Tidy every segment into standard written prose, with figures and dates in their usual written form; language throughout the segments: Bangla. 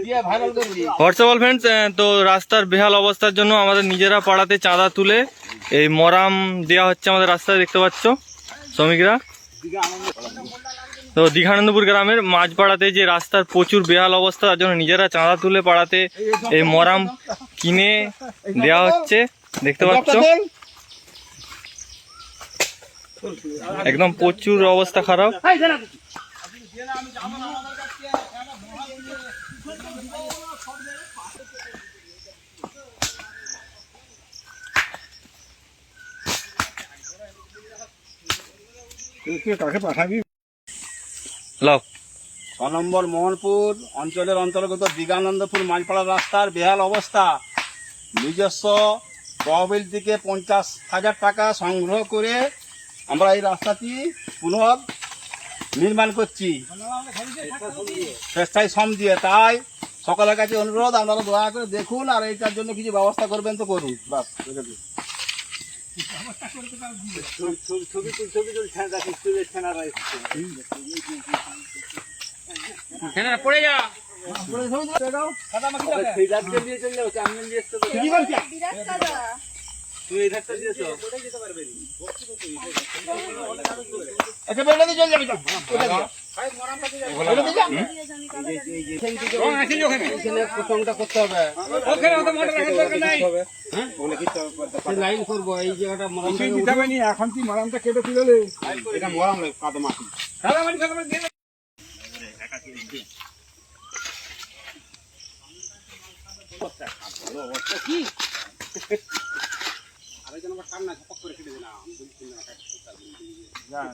হোয়াটসঅ্যাপ ফ্রেন্ডস, তো রাস্তার বেহাল অবস্থার জন্য আমাদের নিজেরা পাড়াতে চাঁদা তুলে এই মরাম দেওয়া হচ্ছে আমাদের রাস্তায়, দেখতে পাচ্ছ শ্রমিকরা। তো দীঘানন্দপুর গ্রামের মাঝপাড়াতে যে রাস্তার প্রচুর বেহাল অবস্থা, তার জন্য নিজেরা চাঁদা তুলে পাড়াতে এই মরাম কিনে দেওয়া হচ্ছে, দেখতে পাচ্ছ। একদম প্রচুর অবস্থা খারাপ। কাকে পাঠাবি? 6 নম্বর মোহনপুর অঞ্চলের অন্তর্গত দীঘানন্দপুর মাঝপাড়া রাস্তার বেহাল অবস্থা। নিজস্ব তহবিল থেকে 50,000 টাকা সংগ্রহ করে আমরা এই রাস্তাটি পুনঃ নির্মাণ করছি স্বেচ্ছায় শ্রম দিয়ে। তাই সকলের কাছে অনুরোধ, আপনারা দয়া করে দেখুন আর এইটার জন্য কিছু ব্যবস্থা করবেন তো করুন। বাস পড়ে যা করতে হবে, লাইন করবো এই জায়গাটা এখন তুই মরামটা কেটে তুলে এটা মরাম কাদা মাটি।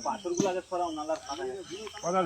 পাথরগুলো আগে সরাও নালার